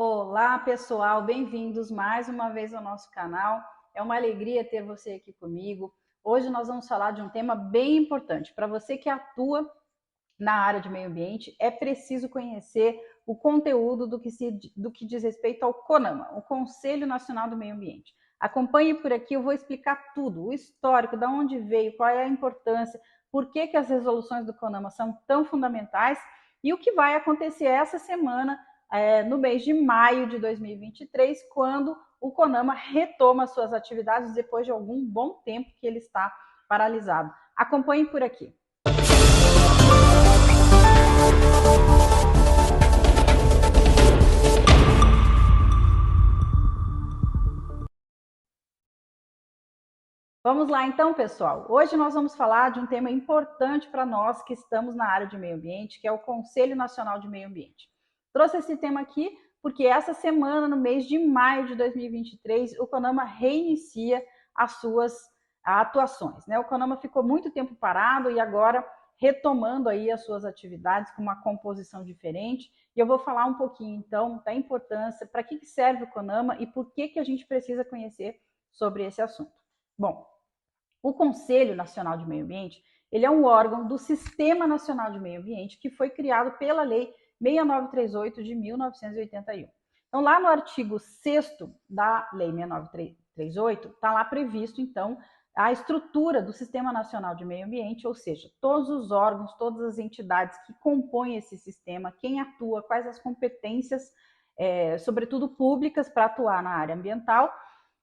Olá, pessoal, bem-vindos mais uma vez ao nosso canal. É uma alegria ter você aqui comigo. Hoje nós vamos falar de um tema bem importante. Para você que atua na área de meio ambiente, é preciso conhecer o conteúdo do que diz respeito ao CONAMA, o Conselho Nacional do Meio Ambiente. Acompanhe por aqui, eu vou explicar tudo, o histórico, de onde veio, qual é a importância, por que as resoluções do CONAMA são tão fundamentais e o que vai acontecer essa semana, no mês de maio de 2023, quando o CONAMA retoma suas atividades depois de algum bom tempo que ele está paralisado. Acompanhe por aqui. Vamos lá então, pessoal. Hoje nós vamos falar de um tema importante para nós que estamos na área de meio ambiente, que é o Conselho Nacional de Meio Ambiente. Trouxe esse tema aqui porque essa semana, no mês de maio de 2023, o CONAMA reinicia as suas atuações, né? O CONAMA ficou muito tempo parado e agora retomando aí as suas atividades com uma composição diferente. E eu vou falar um pouquinho então da importância, para que serve o CONAMA e por que a gente precisa conhecer sobre esse assunto. Bom, o Conselho Nacional de Meio Ambiente, ele é um órgão do Sistema Nacional de Meio Ambiente que foi criado pela Lei 6938 de 1981. Então, lá no artigo 6º da Lei 6938, está lá previsto, então, a estrutura do Sistema Nacional de Meio Ambiente, ou seja, todos os órgãos, todas as entidades que compõem esse sistema, quem atua, quais as competências, sobretudo públicas, para atuar na área ambiental,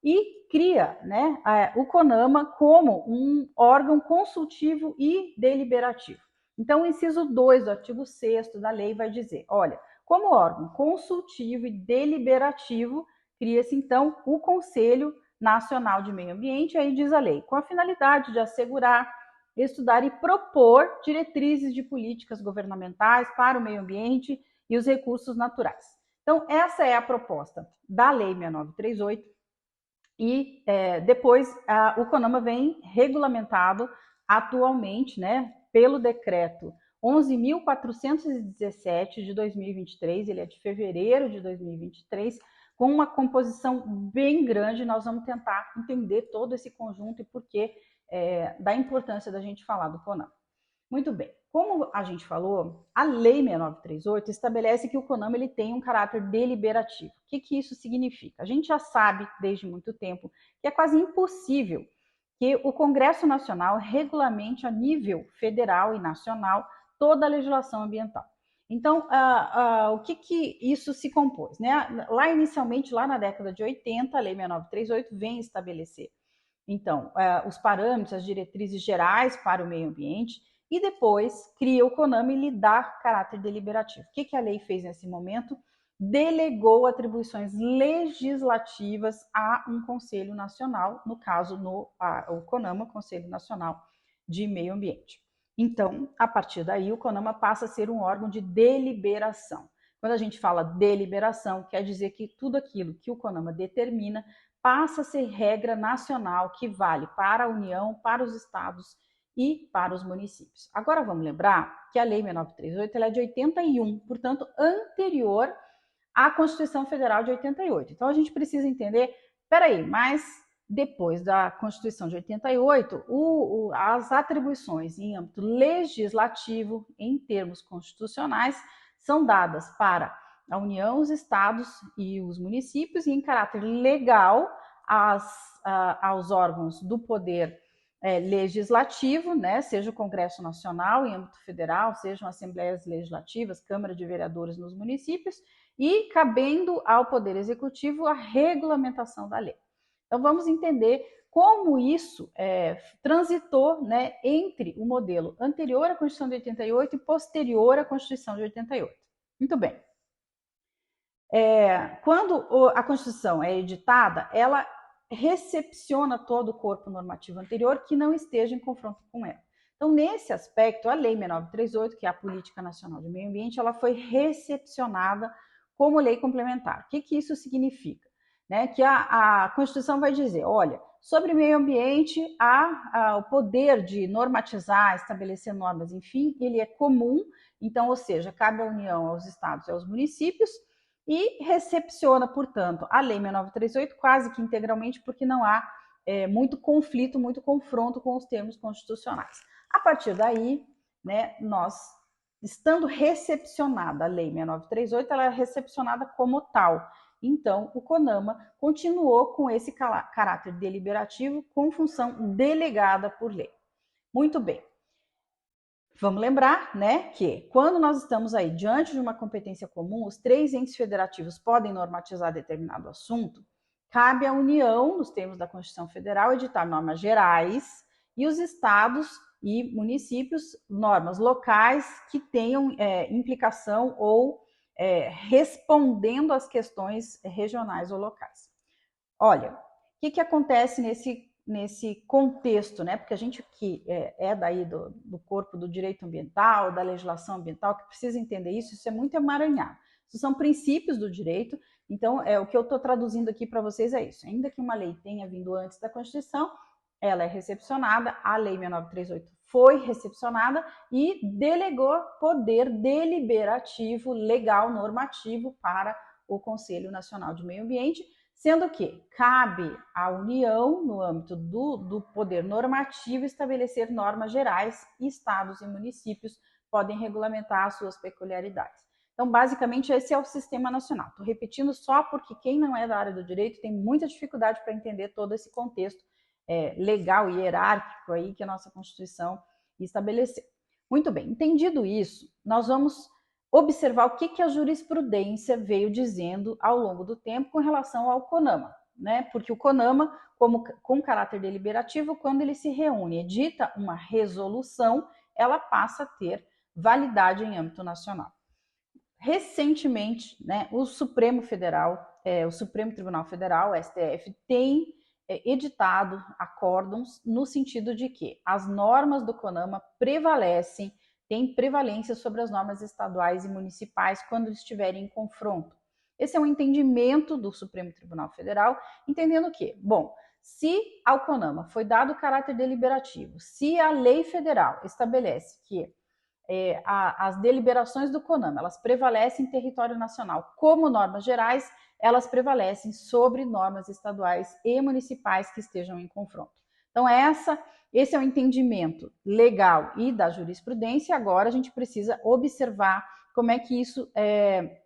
e cria, né, o CONAMA como um órgão consultivo e deliberativo. Então, o inciso 2 do artigo 6º da lei vai dizer, olha, como órgão consultivo e deliberativo, cria-se, então, o Conselho Nacional de Meio Ambiente, aí diz a lei, com a finalidade de assegurar, estudar e propor diretrizes de políticas governamentais para o meio ambiente e os recursos naturais. Então, essa é a proposta da Lei 6938, e depois o CONAMA vem regulamentado atualmente, né, pelo decreto 11.417 de 2023, ele é de fevereiro de 2023, com uma composição bem grande. Nós vamos tentar entender todo esse conjunto e por que da importância da gente falar do CONAMA. Muito bem. Como a gente falou, a Lei 6938 estabelece que o CONAMA ele tem um caráter deliberativo. O que isso significa? A gente já sabe desde muito tempo que é quase impossível que o Congresso Nacional regulamente a nível federal e nacional toda a legislação ambiental. Então, o que isso se compôs? Né? Lá inicialmente, lá na década de 80, a Lei 6938 vem estabelecer, então, os parâmetros, as diretrizes gerais para o meio ambiente, e depois cria o CONAMA e lhe dá caráter deliberativo. O que a lei fez nesse momento? Delegou atribuições legislativas a um Conselho Nacional, no caso, o CONAMA, Conselho Nacional de Meio Ambiente. Então, a partir daí, o CONAMA passa a ser um órgão de deliberação. Quando a gente fala deliberação, quer dizer que tudo aquilo que o CONAMA determina passa a ser regra nacional que vale para a União, para os estados e para os municípios. Agora vamos lembrar que a Lei 6938 ela é de 81, portanto, anterior à Constituição Federal de 88. Então a gente precisa entender, peraí, mas depois da Constituição de 88, as atribuições em âmbito legislativo, em termos constitucionais, são dadas para a União, os estados e os municípios, e em caráter legal aos órgãos do poder legislativo, né, seja o Congresso Nacional em âmbito federal, sejam assembleias legislativas, Câmara de Vereadores nos municípios, e cabendo ao Poder Executivo a regulamentação da lei. Então vamos entender como isso transitou, né, entre o modelo anterior à Constituição de 88 e posterior à Constituição de 88. Muito bem. Quando a Constituição é editada, ela recepciona todo o corpo normativo anterior que não esteja em confronto com ela. Então, nesse aspecto, a Lei 6938, que é a Política Nacional de Meio Ambiente, ela foi recepcionada como lei complementar. O que isso significa? Né? Que a Constituição vai dizer, olha, sobre meio ambiente, o poder de normatizar, estabelecer normas, enfim, ele é comum, então, ou seja, cabe à União, aos estados e aos municípios, e recepciona, portanto, a Lei 6938 quase que integralmente, porque não há muito conflito, muito confronto com os termos constitucionais. A partir daí, né, nós, estando recepcionada a Lei 6938, ela é recepcionada como tal. Então, o CONAMA continuou com esse caráter deliberativo com função delegada por lei. Muito bem. Vamos lembrar, né, que quando nós estamos aí diante de uma competência comum, os 3 entes federativos podem normatizar determinado assunto, cabe à União, nos termos da Constituição Federal, editar normas gerais e os estados e municípios, normas locais que tenham implicação ou respondendo às questões regionais ou locais. Olha, o que acontece nesse contexto, né? Porque a gente que é daí do corpo do direito ambiental, da legislação ambiental, que precisa entender isso é muito emaranhado. Isso são princípios do direito, então o que eu estou traduzindo aqui para vocês é isso. Ainda que uma lei tenha vindo antes da Constituição, ela é recepcionada, a Lei 6938 foi recepcionada e delegou poder deliberativo, legal, normativo para o Conselho Nacional de Meio Ambiente, sendo que cabe à União, no âmbito do poder normativo, estabelecer normas gerais e estados e municípios podem regulamentar as suas peculiaridades. Então, basicamente, esse é o sistema nacional. Estou repetindo só porque quem não é da área do direito tem muita dificuldade para entender todo esse contexto legal e hierárquico aí que a nossa Constituição estabeleceu. Muito bem, entendido isso, nós vamos observar o que a jurisprudência veio dizendo ao longo do tempo com relação ao CONAMA, né? Porque o CONAMA, com caráter deliberativo, quando ele se reúne e edita uma resolução, ela passa a ter validade em âmbito nacional. Recentemente, né, o Supremo Tribunal Federal, o STF, tem editado acórdãos no sentido de que as normas do CONAMA têm prevalência sobre as normas estaduais e municipais quando estiverem em confronto. Esse é um entendimento do Supremo Tribunal Federal, entendendo que, bom, se ao CONAMA foi dado caráter deliberativo, se a lei federal estabelece que as deliberações do CONAMA, elas prevalecem em território nacional como normas gerais, elas prevalecem sobre normas estaduais e municipais que estejam em confronto. Então, esse é o entendimento legal e da jurisprudência. Agora a gente precisa observar como é que isso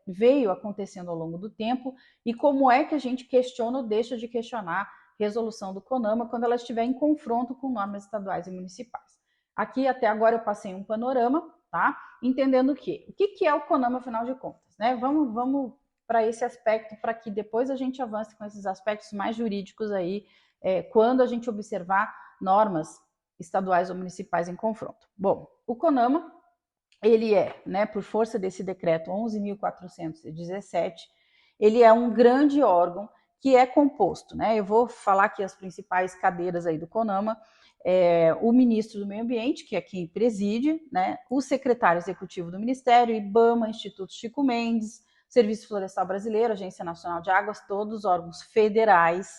veio acontecendo ao longo do tempo e como é que a gente questiona ou deixa de questionar a resolução do CONAMA quando ela estiver em confronto com normas estaduais e municipais. Aqui até agora eu passei um panorama, tá? Entendendo o que é o CONAMA, afinal de contas, né? Vamos para esse aspecto, para que depois a gente avance com esses aspectos mais jurídicos aí, quando a gente observar normas estaduais ou municipais em confronto. Bom, o CONAMA, ele né, por força desse decreto 11.417, ele é um grande órgão que é composto, né? Eu vou falar aqui as principais cadeiras aí do CONAMA, o ministro do Meio Ambiente, que é quem preside, né? O secretário executivo do Ministério, IBAMA, Instituto Chico Mendes, Serviço Florestal Brasileiro, Agência Nacional de Águas, todos órgãos federais.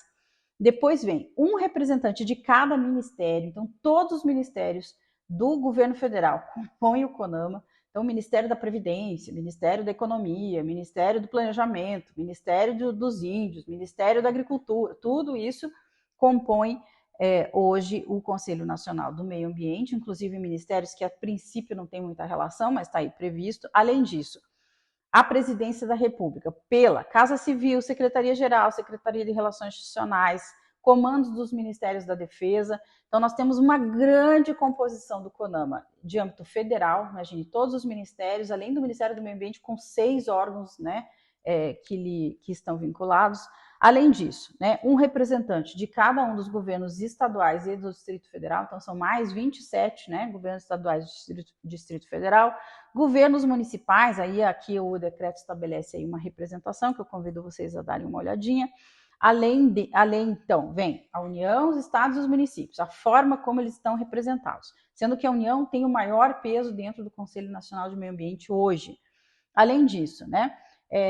Depois vem um representante de cada ministério, então todos os ministérios do governo federal compõem o CONAMA. Então, o Ministério da Previdência, Ministério da Economia, Ministério do Planejamento, Ministério dos Índios, Ministério da Agricultura, tudo isso compõe hoje o Conselho Nacional do Meio Ambiente, inclusive ministérios que a princípio não tem muita relação, mas está aí previsto. Além disso, a Presidência da República, pela Casa Civil, Secretaria-Geral, Secretaria de Relações Institucionais, comandos dos Ministérios da Defesa. Então, nós temos uma grande composição do CONAMA de âmbito federal, imagine todos os ministérios, além do Ministério do Meio Ambiente, com 6 órgãos, né, que estão vinculados. Além disso, né, um representante de cada um dos governos estaduais e do Distrito Federal, então são mais 27, né, governos estaduais do Distrito Federal, governos municipais, aí aqui o decreto estabelece aí uma representação, que eu convido vocês a darem uma olhadinha. Além, então, vem a União, os estados e os municípios, a forma como eles estão representados, sendo que a União tem o maior peso dentro do Conselho Nacional de Meio Ambiente hoje. Além disso, né,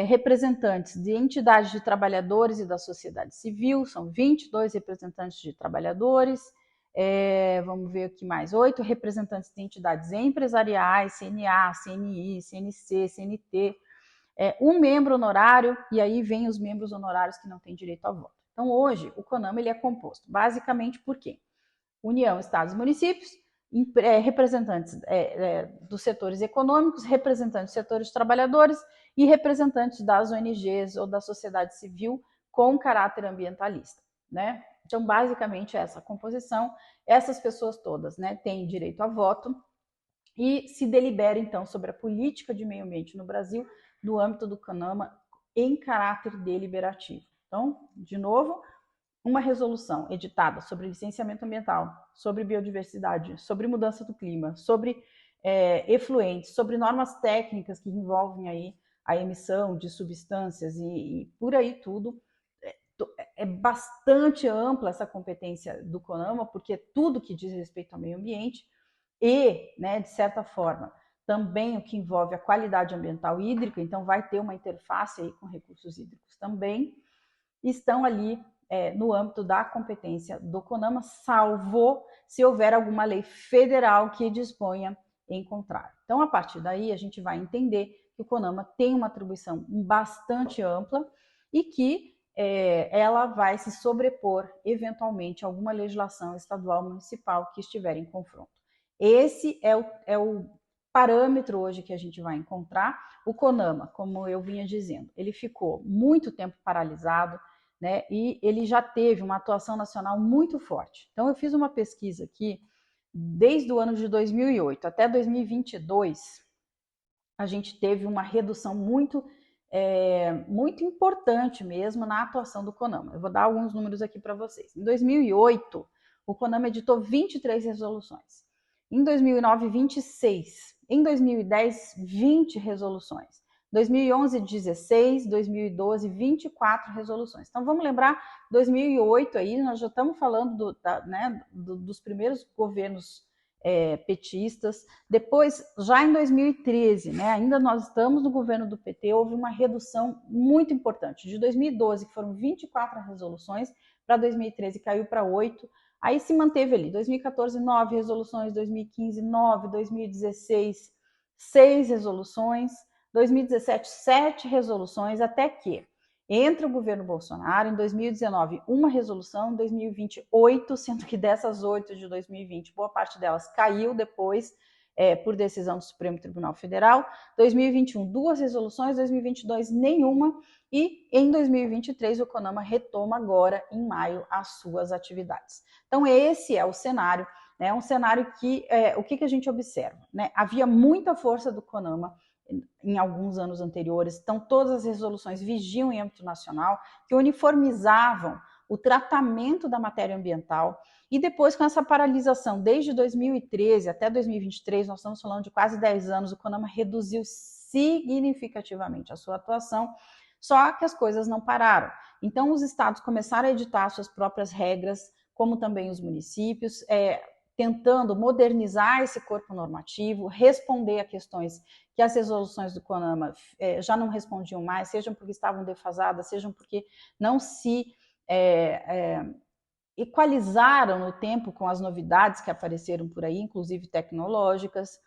representantes de entidades de trabalhadores e da sociedade civil, são 22 representantes de trabalhadores, vamos ver aqui mais, 8 representantes de entidades empresariais, CNA, CNI, CNC, CNT, um membro honorário, e aí vem os membros honorários que não têm direito a voto. Então, hoje, o CONAMA ele é composto basicamente por quê? União, estados e municípios, representantes dos setores econômicos, representantes dos setores trabalhadores e representantes das ONGs ou da sociedade civil com caráter ambientalista, né? Então, basicamente, essa composição, essas pessoas todas, né, têm direito a voto e se delibera, então, sobre a política de meio ambiente no Brasil no âmbito do CONAMA em caráter deliberativo. Então, de novo, uma resolução editada sobre licenciamento ambiental, sobre biodiversidade, sobre mudança do clima, sobre efluentes, sobre normas técnicas que envolvem aí a emissão de substâncias e por aí tudo. É bastante ampla essa competência do CONAMA, porque tudo que diz respeito ao meio ambiente e, né, de certa forma, também o que envolve a qualidade ambiental hídrica, então vai ter uma interface aí com recursos hídricos também, estão ali no âmbito da competência do CONAMA, salvo se houver alguma lei federal que disponha em contrário. Então, a partir daí, a gente vai entender que o CONAMA tem uma atribuição bastante ampla e que ela vai se sobrepor, eventualmente, a alguma legislação estadual municipal que estiver em confronto. Esse é o parâmetro hoje que a gente vai encontrar. O CONAMA, como eu vinha dizendo, ele ficou muito tempo paralisado, né, e ele já teve uma atuação nacional muito forte. Então, eu fiz uma pesquisa aqui, desde o ano de 2008 até 2022, a gente teve uma redução muito importante mesmo na atuação do CONAMA. Eu vou dar alguns números aqui para vocês. Em 2008, o CONAMA editou 23 resoluções. Em 2009, 26. Em 2010, 20 resoluções. 2011, 16, 2012, 24 resoluções. Então, vamos lembrar, 2008 aí, nós já estamos falando dos primeiros governos petistas. Depois, já em 2013, né, ainda nós estamos no governo do PT, houve uma redução muito importante. De 2012, que foram 24 resoluções, para 2013 caiu para 8. Aí se manteve ali, 2014, 9 resoluções, 2015, 9, 2016, 6 resoluções, 2017, 7 resoluções, até que entra o governo Bolsonaro, em 2019, uma resolução, em 2020, 8, sendo que dessas 8 de 2020, boa parte delas caiu depois, por decisão do Supremo Tribunal Federal, 2021, 2 resoluções, 2022, nenhuma, e em 2023 o CONAMA retoma agora, em maio, as suas atividades. Então esse é o cenário, né, um cenário que, o que a gente observa, né? Havia muita força do CONAMA em alguns anos anteriores, então todas as resoluções vigiam em âmbito nacional, que uniformizavam o tratamento da matéria ambiental, e depois com essa paralisação, desde 2013 até 2023, nós estamos falando de quase 10 anos, o CONAMA reduziu significativamente a sua atuação, só que as coisas não pararam. Então os estados começaram a editar suas próprias regras, como também os municípios, tentando modernizar esse corpo normativo, responder a questões que as resoluções do CONAMA já não respondiam mais, sejam porque estavam defasadas, sejam porque não se equalizaram no tempo com as novidades que apareceram por aí, inclusive tecnológicas.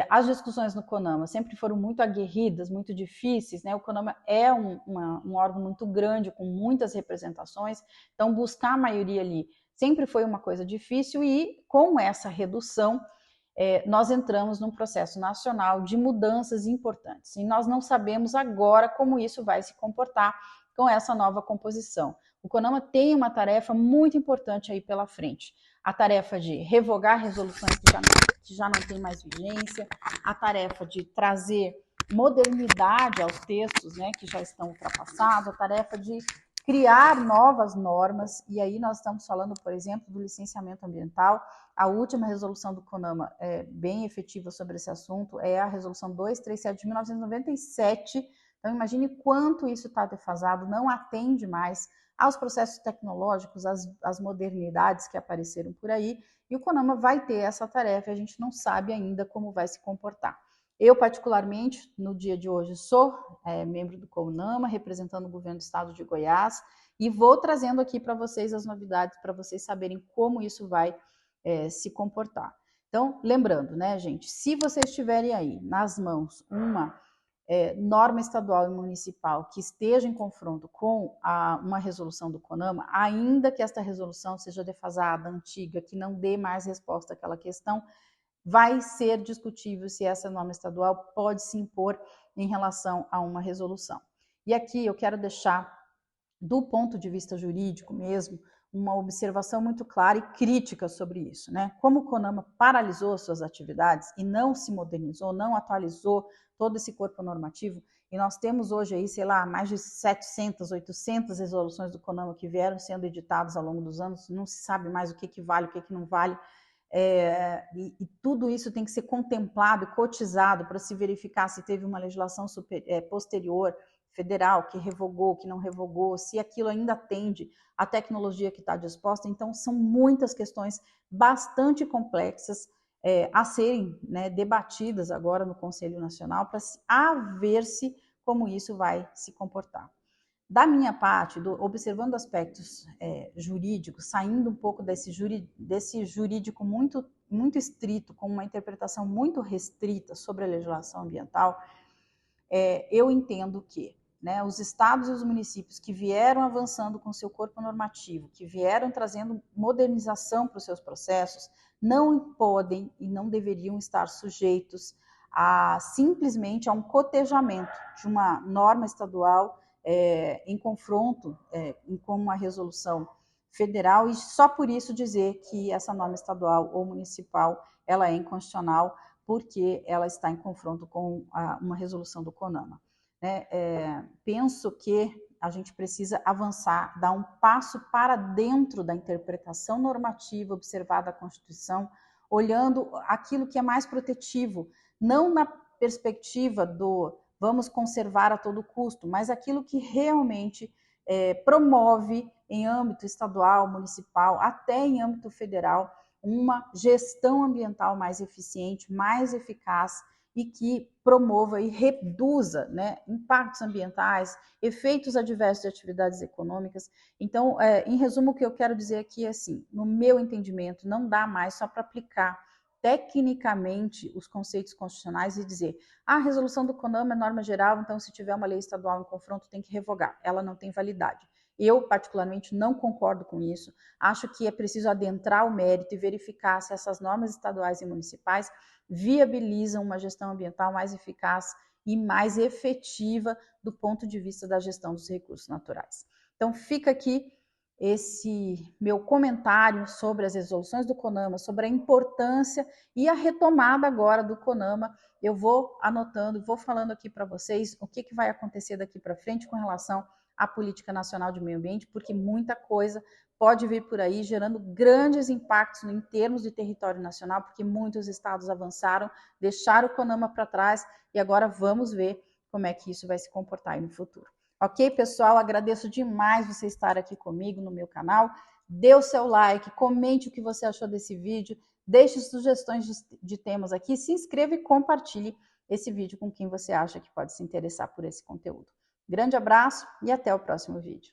As discussões no CONAMA sempre foram muito aguerridas, muito difíceis, né? O CONAMA é um órgão muito grande, com muitas representações, então buscar a maioria ali sempre foi uma coisa difícil, e com essa redução, nós entramos num processo nacional de mudanças importantes. E nós não sabemos agora como isso vai se comportar com essa nova composição. O CONAMA tem uma tarefa muito importante aí pela frente. A tarefa de revogar resoluções que já não têm mais vigência, a tarefa de trazer modernidade aos textos, né, que já estão ultrapassados, a tarefa de criar novas normas, e aí nós estamos falando, por exemplo, do licenciamento ambiental. A última resolução do CONAMA bem efetiva sobre esse assunto é a resolução 237 de 1997. Então imagine quanto isso está defasado, não atende mais aos processos tecnológicos, às modernidades que apareceram por aí, e o CONAMA vai ter essa tarefa, a gente não sabe ainda como vai se comportar. Eu, particularmente, no dia de hoje, sou membro do CONAMA, representando o governo do estado de Goiás, e vou trazendo aqui para vocês as novidades, para vocês saberem como isso vai se comportar. Então, lembrando, né, gente, se vocês tiverem aí nas mãos uma norma estadual e municipal que esteja em confronto com uma resolução do CONAMA, ainda que esta resolução seja defasada, antiga, que não dê mais resposta àquela questão, vai ser discutível se essa norma estadual pode se impor em relação a uma resolução. E aqui eu quero deixar, do ponto de vista jurídico mesmo, uma observação muito clara e crítica sobre isso, né? Como o CONAMA paralisou suas atividades e não se modernizou, não atualizou todo esse corpo normativo, e nós temos hoje aí, sei lá, mais de 700, 800 resoluções do CONAMA que vieram sendo editadas ao longo dos anos, não se sabe mais o que vale, o que não vale, e tudo isso tem que ser contemplado e cotizado para se verificar se teve uma legislação posterior, federal, que revogou, que não revogou, se aquilo ainda atende à tecnologia que está disposta. Então, são muitas questões bastante complexas a serem, né, debatidas agora no Conselho Nacional para ver-se como isso vai se comportar. Da minha parte, observando aspectos jurídicos, saindo um pouco desse jurídico muito, muito estrito, com uma interpretação muito restrita sobre a legislação ambiental, eu entendo que, né, os estados e os municípios que vieram avançando com seu corpo normativo, que vieram trazendo modernização para os seus processos, não podem e não deveriam estar sujeitos simplesmente a um cotejamento de uma norma estadual em confronto com uma resolução federal e só por isso dizer que essa norma estadual ou municipal ela é inconstitucional porque ela está em confronto com uma resolução do CONAMA. Penso que a gente precisa avançar, dar um passo para dentro da interpretação normativa observada da Constituição, olhando aquilo que é mais protetivo, não na perspectiva do vamos conservar a todo custo, mas aquilo que realmente promove em âmbito estadual, municipal, até em âmbito federal, uma gestão ambiental mais eficiente, mais eficaz e que promova e reduza, né, impactos ambientais, efeitos adversos de atividades econômicas. Então, em resumo, o que eu quero dizer aqui é assim, no meu entendimento, não dá mais só para aplicar tecnicamente os conceitos constitucionais e dizer a resolução do CONAMA é norma geral, então se tiver uma lei estadual em confronto tem que revogar, ela não tem validade. Eu, particularmente, não concordo com isso. Acho que é preciso adentrar o mérito e verificar se essas normas estaduais e municipais viabilizam uma gestão ambiental mais eficaz e mais efetiva do ponto de vista da gestão dos recursos naturais. Então, fica aqui esse meu comentário sobre as resoluções do CONAMA, sobre a importância e a retomada agora do CONAMA. Eu vou anotando, vou falando aqui para vocês o que vai acontecer daqui para frente com relação à Política Nacional de Meio Ambiente, porque muita coisa pode vir por aí, gerando grandes impactos em termos de território nacional, porque muitos estados avançaram, deixaram o CONAMA para trás e agora vamos ver como é que isso vai se comportar aí no futuro. Ok, pessoal? Agradeço demais você estar aqui comigo no meu canal. Dê o seu like, comente o que você achou desse vídeo, deixe sugestões de temas aqui, se inscreva e compartilhe esse vídeo com quem você acha que pode se interessar por esse conteúdo. Grande abraço e até o próximo vídeo.